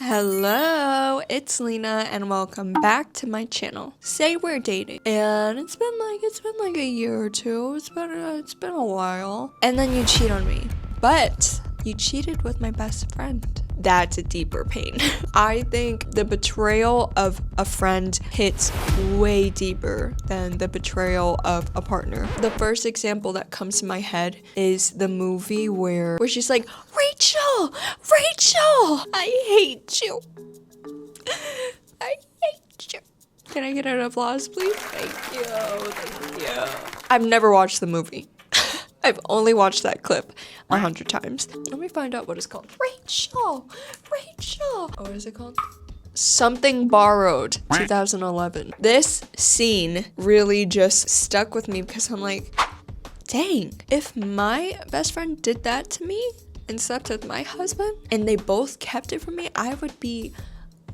Hello, it's Lena and welcome back to my channel. Say we're dating and it's been like a year or two. It's been a while. And then you cheat on me. But you cheated with my best friend. That's a deeper pain. I think the betrayal of a friend hits way deeper than the betrayal of a partner. The first example that comes to my head is the movie where she's like, Rachel, I hate you. I hate you. Can I get an applause, please? Thank you. I've never watched the movie. I've only watched that clip 100 times. Let me find out what it's called. Rachel. Oh, what is it called? Something Borrowed, 2011. This scene really just stuck with me because I'm like, dang, if my best friend did that to me and slept with my husband and they both kept it from me, I would be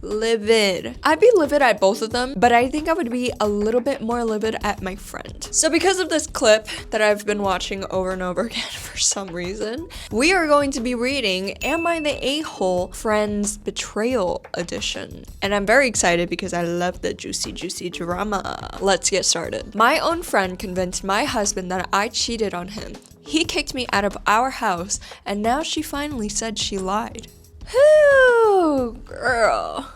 livid. I'd be livid at both of them, but I think I would be a little bit more livid at my friend. So because of this clip that I've been watching over and over again for some reason, we are going to be reading Am I the A-Hole? Friends Betrayal Edition. And I'm very excited because I love the juicy drama. Let's get started. My own friend convinced my husband that I cheated on him. He kicked me out of our house, and now she finally said she lied. Whew, girl.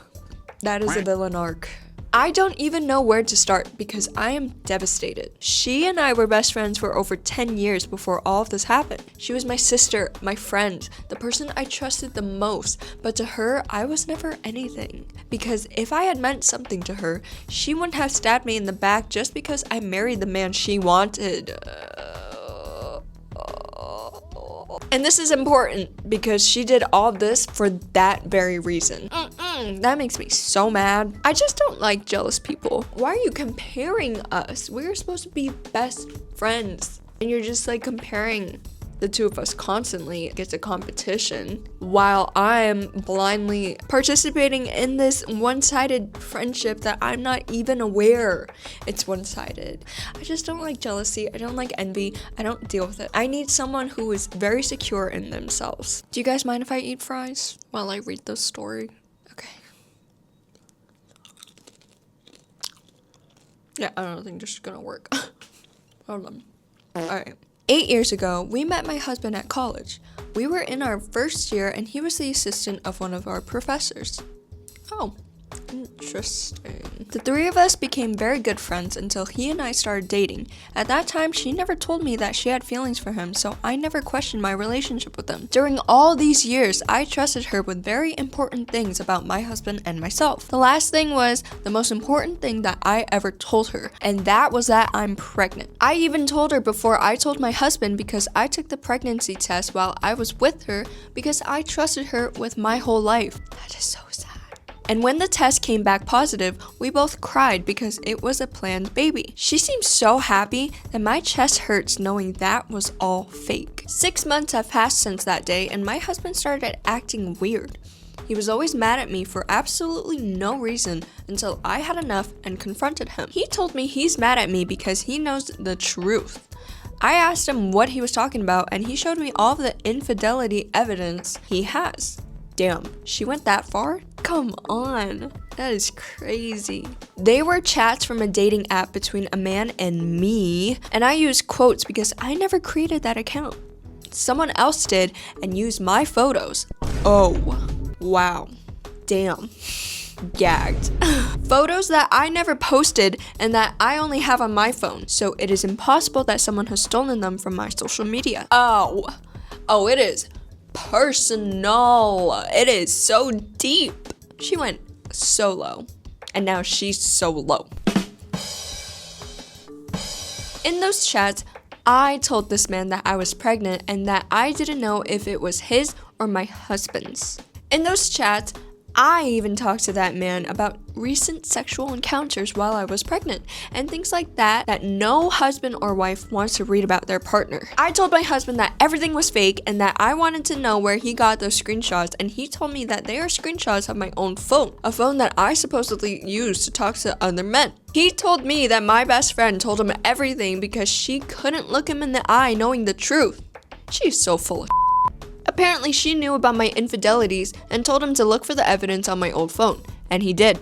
That is a villain arc. I don't even know where to start because I am devastated. She and I were best friends for over 10 years before all of this happened. She was my sister, my friend, the person I trusted the most, but to her, I was never anything. Because if I had meant something to her, she wouldn't have stabbed me in the back just because I married the man she wanted. And this is important because she did all this for that very reason. That makes me so mad. I just don't like jealous people. Why are you comparing us? We're supposed to be best friends. And you're just like comparing the two of us constantly. It's a competition while I'm blindly participating in this one-sided friendship that I'm not even aware it's one-sided. I just don't like jealousy. I don't like envy. I don't deal with it. I need someone who is very secure in themselves. Do you guys mind if I eat fries while I read this story? Okay. Yeah, I don't think this is gonna work. Hold on. All right. 8 years ago, we met my husband at college. We were in our first year and he was the assistant of one of our professors. Oh, interesting. The three of us became very good friends until he and I started dating. At that time, she never told me that she had feelings for him, so I never questioned my relationship with him. During all these years, I trusted her with very important things about my husband and myself. The last thing was the most important thing that I ever told her, and that was that I'm pregnant. I even told her before I told my husband because I took the pregnancy test while I was with her because I trusted her with my whole life. That is so sad. And when the test came back positive, we both cried because it was a planned baby. She seemed so happy that my chest hurts knowing that was all fake. 6 months have passed since that day and my husband started acting weird. He was always mad at me for absolutely no reason until I had enough and confronted him. He told me he's mad at me because he knows the truth. I asked him what he was talking about and he showed me all of the infidelity evidence he has. Damn, she went that far? Come on, that is crazy. They were chats from a dating app between a man and me, and I use quotes because I never created that account. Someone else did and used my photos. Oh, wow, damn, gagged. Photos that I never posted and that I only have on my phone, so it is impossible that someone has stolen them from my social media. Oh, it is personal. It is so deep. She went so low, and now she's so low. In those chats, I told this man that I was pregnant and that I didn't know if it was his or my husband's. In those chats, I even talked to that man about recent sexual encounters while I was pregnant and things like that no husband or wife wants to read about their partner. I told my husband that everything was fake and that I wanted to know where he got those screenshots, and he told me that they are screenshots of my own phone, a phone that I supposedly used to talk to other men. He told me that my best friend told him everything because she couldn't look him in the eye knowing the truth. She's so full of Apparently, she knew about my infidelities and told him to look for the evidence on my old phone, and he did.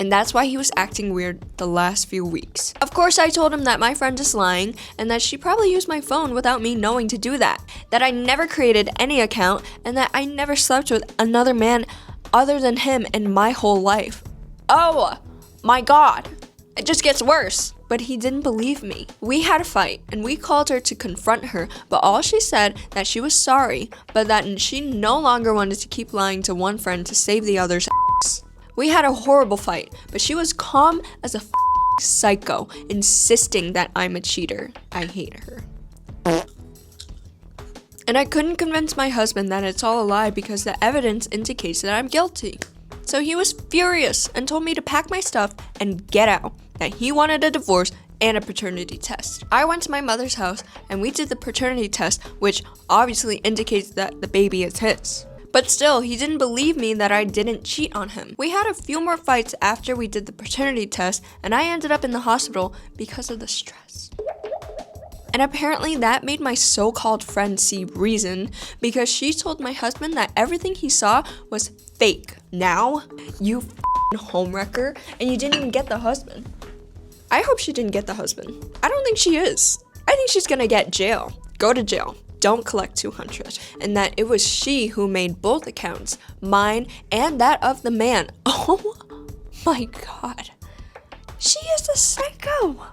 And that's why he was acting weird the last few weeks. Of course, I told him that my friend is lying and that she probably used my phone without me knowing to do that. That I never created any account and that I never slept with another man other than him in my whole life. Oh my God, it just gets worse. But he didn't believe me. We had a fight and we called her to confront her, but all she said that she was sorry, but that she no longer wanted to keep lying to one friend to save the other's ass. We had a horrible fight, but she was calm as a psycho, insisting that I'm a cheater. I hate her. And I couldn't convince my husband that it's all a lie because the evidence indicates that I'm guilty. So he was furious and told me to pack my stuff and get out, that he wanted a divorce and a paternity test. I went to my mother's house and we did the paternity test, which obviously indicates that the baby is his. But still, he didn't believe me that I didn't cheat on him. We had a few more fights after we did the paternity test, and I ended up in the hospital because of the stress. And apparently that made my so-called friend see reason because she told my husband that everything he saw was fake. Now, you homewrecker, and you didn't even get the husband. I hope she didn't get the husband. I don't think she is. I think she's gonna get jail. Go to jail. Don't collect 200. And that it was she who made both accounts, mine and that of the man. Oh my God. She is a psycho.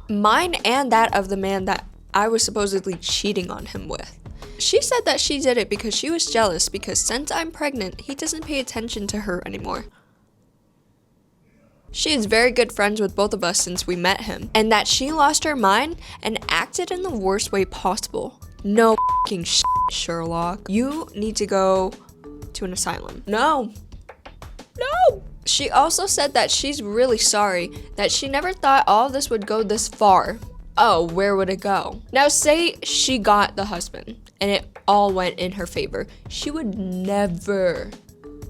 Mine and that of the man that I was supposedly cheating on him with. She said that she did it because she was jealous because since I'm pregnant, he doesn't pay attention to her anymore. She is very good friends with both of us since we met him, and that she lost her mind and acted in the worst way possible. No f***ing shit, Sherlock. You need to go to an asylum. No. She also said that she's really sorry, that she never thought all of this would go this far. Oh, where would it go? Now say she got the husband and it all went in her favor. She would never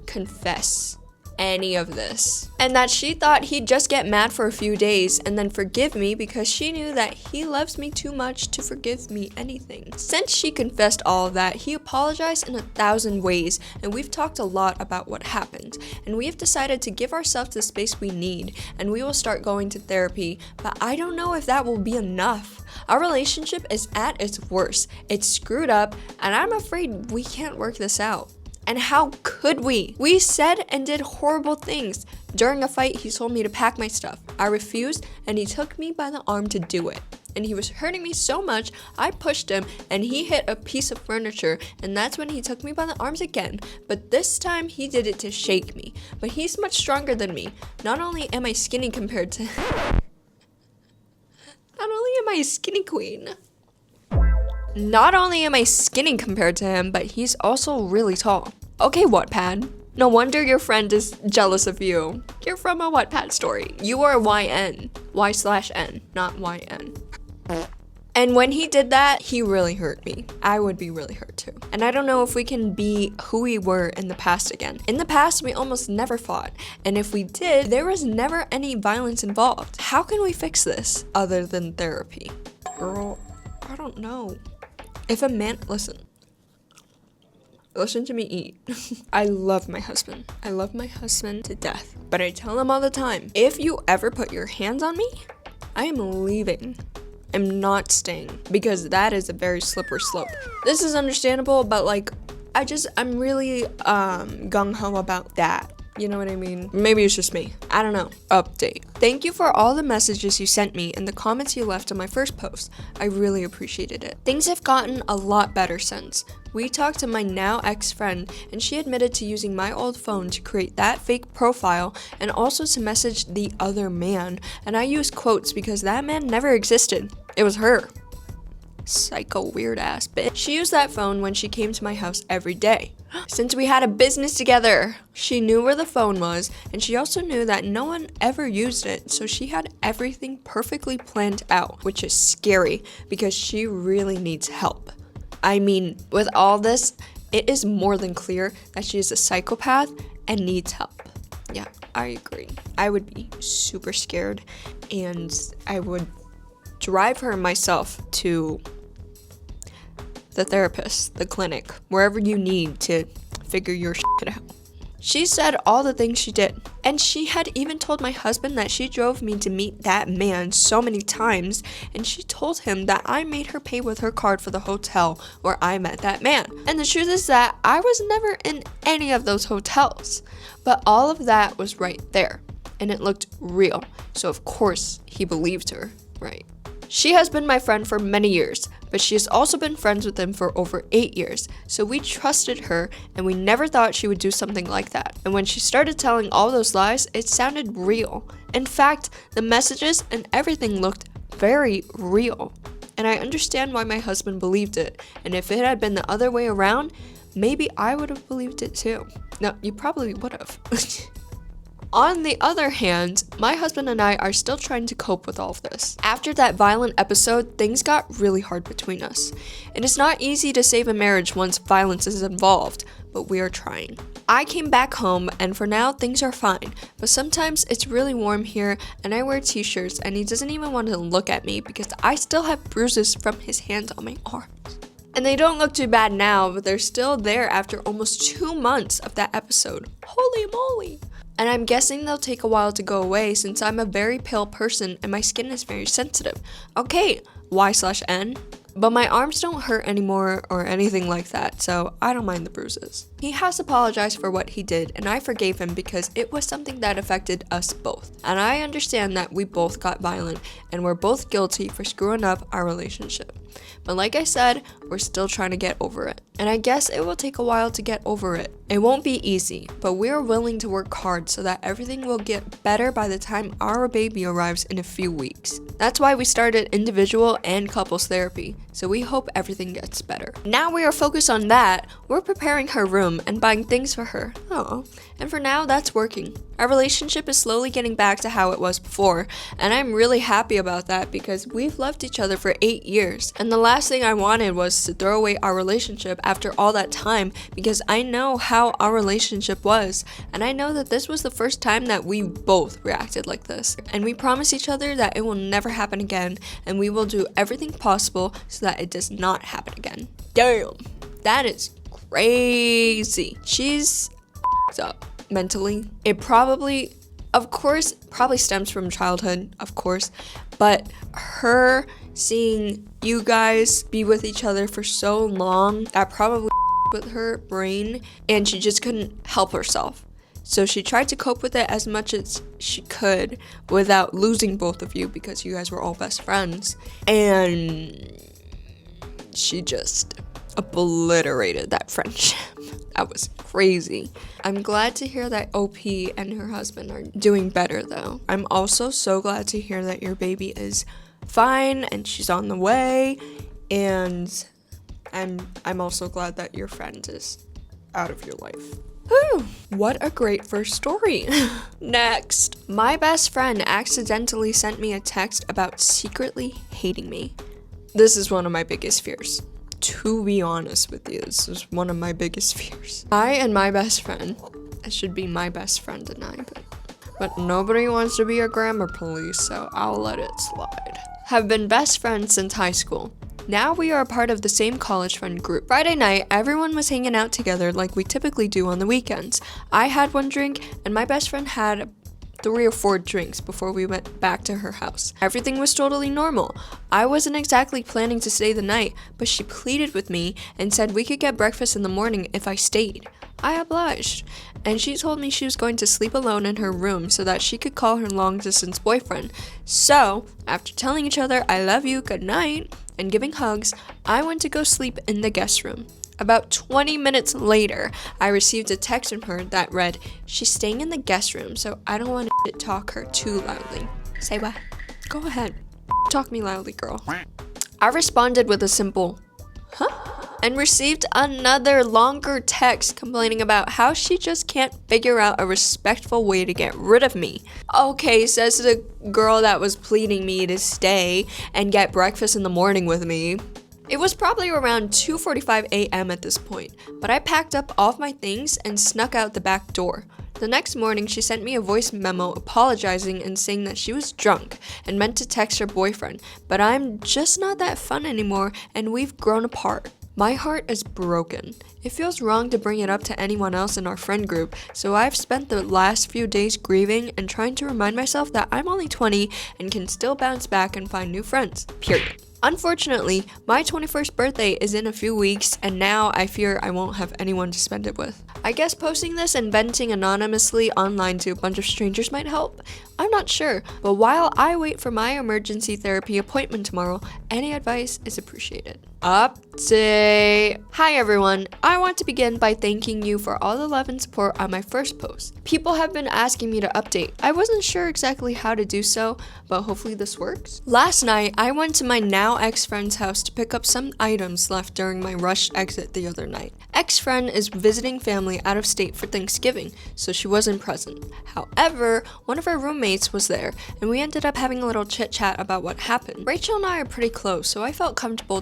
confess any of this. And that she thought he'd just get mad for a few days and then forgive me because she knew that he loves me too much to forgive me anything. Since she confessed all of that, he apologized in 1,000 ways, and we've talked a lot about what happened. And we have decided to give ourselves the space we need, and we will start going to therapy, but I don't know if that will be enough. Our relationship is at its worst. It's screwed up, and I'm afraid we can't work this out. And how could we? We said and did horrible things. During a fight, he told me to pack my stuff. I refused, and he took me by the arm to do it. And he was hurting me so much, I pushed him, and he hit a piece of furniture, and that's when he took me by the arms again. But this time, he did it to shake me. But he's much stronger than me. Not only am I skinny compared to... Not only am I a skinny queen... Not only am I skinny compared to him, but he's also really tall. Okay, Wattpad. No wonder your friend is jealous of you. You're from a Wattpad story. You are YN. Y/N, not YN. And when he did that, he really hurt me. I would be really hurt too. And I don't know if we can be who we were in the past again. In the past, we almost never fought. And if we did, there was never any violence involved. How can we fix this other than therapy? Girl, I don't know. If a man, listen to me eat. I love my husband. I love my husband to death. But I tell him all the time, if you ever put your hands on me, I am leaving. I'm not staying because that is a very slippery slope. This is understandable, but like, I'm really gung-ho about that. You know what I mean? Maybe it's just me. I don't know. Update. Thank you for all the messages you sent me and the comments you left on my first post. I really appreciated it. Things have gotten a lot better since. We talked to my now ex-friend and she admitted to using my old phone to create that fake profile and also to message the other man. And I use quotes because that man never existed. It was her. Psycho weird ass bitch. She used that phone when she came to my house every day. Since we had a business together, she knew where the phone was, and she also knew that no one ever used it, so she had everything perfectly planned out, which is scary because she really needs help. I mean, with all this, it is more than clear that she is a psychopath and needs help. Yeah, I agree. I would be super scared, and I would drive her myself to the therapist, the clinic, wherever you need to figure your shit out. She said all the things she did, and she had even told my husband that she drove me to meet that man so many times, and she told him that I made her pay with her card for the hotel where I met that man. And the truth is that I was never in any of those hotels, but all of that was right there, and it looked real, so of course he believed her, right? She has been my friend for many years, but she has also been friends with him for over 8 years, so we trusted her and we never thought she would do something like that. And when she started telling all those lies, it sounded real. In fact, the messages and everything looked very real. And I understand why my husband believed it, and if it had been the other way around, maybe I would have believed it too. No, you probably would have. On the other hand, my husband and I are still trying to cope with all of this. After that violent episode, things got really hard between us. It is not easy to save a marriage once violence is involved, but we are trying. I came back home and for now things are fine, but sometimes it's really warm here and I wear t-shirts and he doesn't even want to look at me because I still have bruises from his hands on my arms. And they don't look too bad now, but they're still there after almost 2 months of that episode. Holy moly! And I'm guessing they'll take a while to go away since I'm a very pale person and my skin is very sensitive. Okay, Y/N. But my arms don't hurt anymore or anything like that, so I don't mind the bruises. He has apologized for what he did, and I forgave him because it was something that affected us both. And I understand that we both got violent, and we're both guilty for screwing up our relationship. But like I said, we're still trying to get over it. And I guess it will take a while to get over it. It won't be easy, but we're willing to work hard so that everything will get better by the time our baby arrives in a few weeks. That's why we started individual and couples therapy, so we hope everything gets better. Now we are focused on that, we're preparing her room and buying things for her. Oh, and for now that's working. Our relationship is slowly getting back to how it was before, and I'm really happy about that because we've loved each other for 8 years. And the last thing I wanted was to throw away our relationship after all that time because I know how our relationship was, and I know that this was the first time that we both reacted like this. And we promise each other that it will never happen again, and we will do everything possible so that it does not happen again. Damn, that is crazy. She's up mentally. It probably stems from childhood, of course, but her seeing you guys be with each other for so long, that probably with her brain, and she just couldn't help herself. So she tried to cope with it as much as she could without losing both of you because you guys were all best friends, and she just obliterated that friendship. That was crazy. I'm glad to hear that OP and her husband are doing better though. I'm also so glad to hear that your baby is fine and she's on the way, and I'm also glad that your friend is out of your life. Whew, what a great first story. Next, my best friend accidentally sent me a text about secretly hating me. This is one of my biggest fears. To be honest with you, this is one of my biggest fears. I and my best friend, it should be my best friend and I, but nobody wants to be a grammar police, so I'll let it slide. Have been best friends since high school. Now we are a part of the same college friend group. Friday night, everyone was hanging out together like we typically do on the weekends. I had 1 drink, and my best friend had 3 or 4 drinks before we went back to her house. Everything was totally normal. I wasn't exactly planning to stay the night, but she pleaded with me and said we could get breakfast in the morning if I stayed. I obliged, and she told me she was going to sleep alone in her room so that she could call her long-distance boyfriend. So, after telling each other I love you, good night, and giving hugs, I went to go sleep in the guest room. About 20 minutes later, I received a text from her that read, "She's staying in the guest room, so I don't want to talk her too loudly." Say what? Go ahead. Talk me loudly, girl. I responded with a simple, "Huh?" and received another longer text complaining about how she just can't figure out a respectful way to get rid of me. Okay, says the girl that was pleading me to stay and get breakfast in the morning with me. It was probably around 2:45 a.m. at this point, but I packed up all of my things and snuck out the back door. The next morning, she sent me a voice memo apologizing and saying that she was drunk and meant to text her boyfriend, but I'm just not that fun anymore and we've grown apart. My heart is broken. It feels wrong to bring it up to anyone else in our friend group, so I've spent the last few days grieving and trying to remind myself that I'm only 20 and can still bounce back and find new friends. Period. Unfortunately, my 21st birthday is in a few weeks, and now I fear I won't have anyone to spend it with. I guess posting this and venting anonymously online to a bunch of strangers might help. I'm not sure, but while I wait for my emergency therapy appointment tomorrow, any advice is appreciated. Update! Hi everyone, I want to begin by thanking you for all the love and support on my first post. People have been asking me to update. I wasn't sure exactly how to do so, but hopefully this works. Last night, I went to my now ex-friend's house to pick up some items left during my rushed exit the other night. Ex-friend is visiting family out of state for Thanksgiving, so she wasn't present. However, one of her roommates was there, and we ended up having a little chit-chat about what happened. Rachel and I are pretty close, so I felt comfortable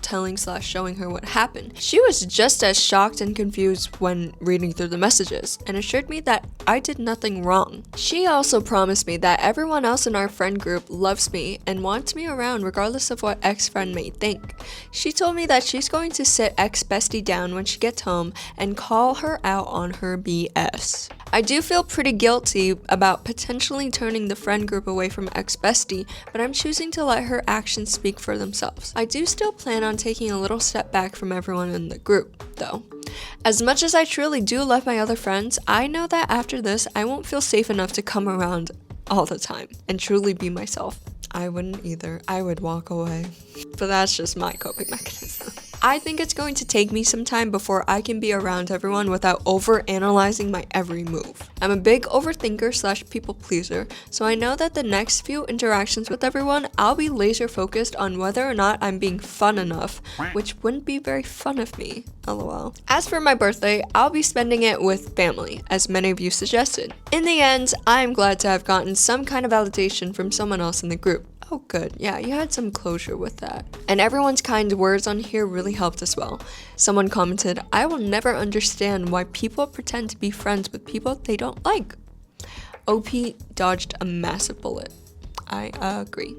showing her what happened. She was just as shocked and confused when reading through the messages, and assured me that I did nothing wrong. She also promised me that everyone else in our friend group loves me and wants me around regardless of what ex-friend may think. She told me that she's going to sit ex-bestie down when she gets home and call her out on her BS. I do feel pretty guilty about potentially turning the friend group away from ex-bestie, but I'm choosing to let her actions speak for themselves. I do still plan on taking a little step back from everyone in the group, though. As much as I truly do love my other friends, I know that after this, I won't feel safe enough to come around all the time and truly be myself. I wouldn't either. I would walk away. But that's just my coping mechanism. I think it's going to take me some time before I can be around everyone without over-analyzing my every move. I'm a big overthinker / people pleaser, so I know that the next few interactions with everyone, I'll be laser focused on whether or not I'm being fun enough, which wouldn't be very fun of me, lol. As for my birthday, I'll be spending it with family, as many of you suggested. In the end, I'm glad to have gotten some kind of validation from someone else in the group. Oh good, yeah, you had some closure with that. And everyone's kind words on here really helped as well. Someone commented, I will never understand why people pretend to be friends with people they don't like. OP dodged a massive bullet. I agree.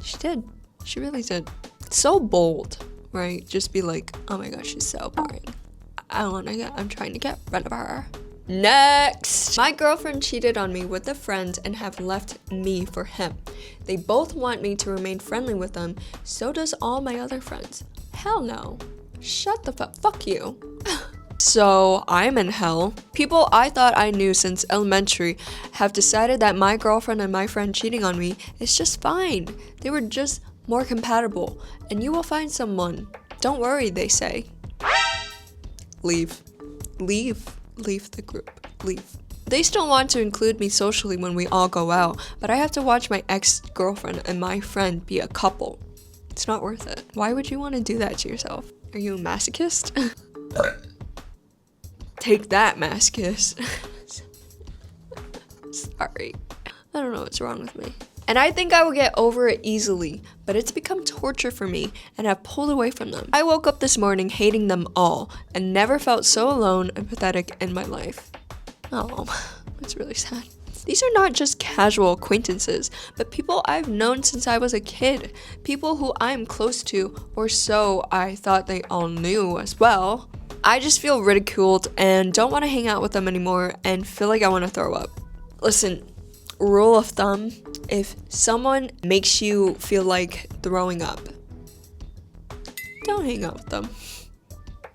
She did. She really did. So bold, right? Just be like, oh my gosh, she's so boring. I'm trying to get rid of her. Next! My girlfriend cheated on me with a friend and have left me for him. They both want me to remain friendly with them, so does all my other friends. Hell no. Shut the fuck you. So I'm in hell. People I thought I knew since elementary have decided that my girlfriend and my friend cheating on me is just fine. They were just more compatible, and you will find someone. Don't worry, they say. Leave. Leave. Leave the group. Leave. They still want to include me socially when we all go out, but I have to watch my ex-girlfriend and my friend be a couple. It's not worth it. Why would you want to do that to yourself? Are you a masochist? Take that, masochist. Sorry. I don't know what's wrong with me. And I think I will get over it easily, but it's become torture for me and I've pulled away from them. I woke up this morning hating them all and never felt so alone and pathetic in my life. Oh, that's really sad. These are not just casual acquaintances, but people I've known since I was a kid. People who I'm close to, or so I thought they all knew as well. I just feel ridiculed and don't want to hang out with them anymore and feel like I want to throw up. Listen, rule of thumb, if someone makes you feel like throwing up, don't hang out with them.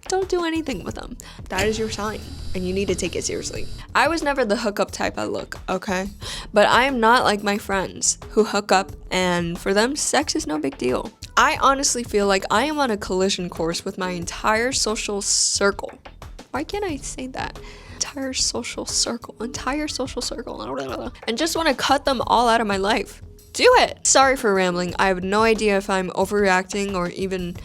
Don't do anything with them. That is your sign, and you need to take it seriously. I was never the hookup type I look, okay? But I am not like my friends who hook up, and for them, sex is no big deal. I honestly feel like I am on a collision course with my entire social circle. Why can't I say that? Entire social circle, and just want to cut them all out of my life. Do it! Sorry for rambling. I have no idea if I'm overreacting or even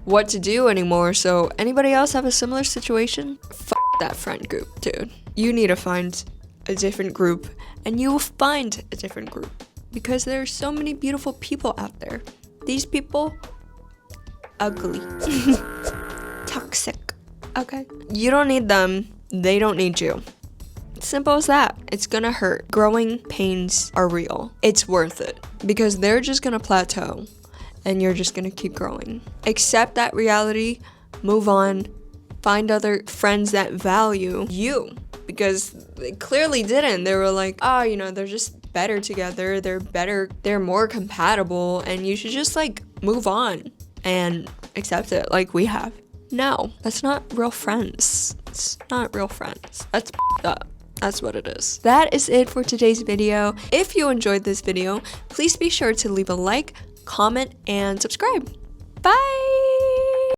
what to do anymore, so anybody else have a similar situation? F that friend group, dude. You need to find a different group, and you will find a different group, because there are so many beautiful people out there. These people, ugly. Toxic. Okay? You don't need them. They don't need you. Simple as that. It's gonna hurt. Growing pains are real. It's worth it because they're just gonna plateau and you're just gonna keep growing. Accept that reality, move on, find other friends that value you, because they clearly didn't. They were like, oh, you know, they're just better together, they're more compatible, and you should just like move on and accept it like we have. No, that's not real friends. It's not real friends. That's up. That's what it is. That is it for today's video. If you enjoyed this video, please be sure to leave a like, comment, and subscribe. Bye!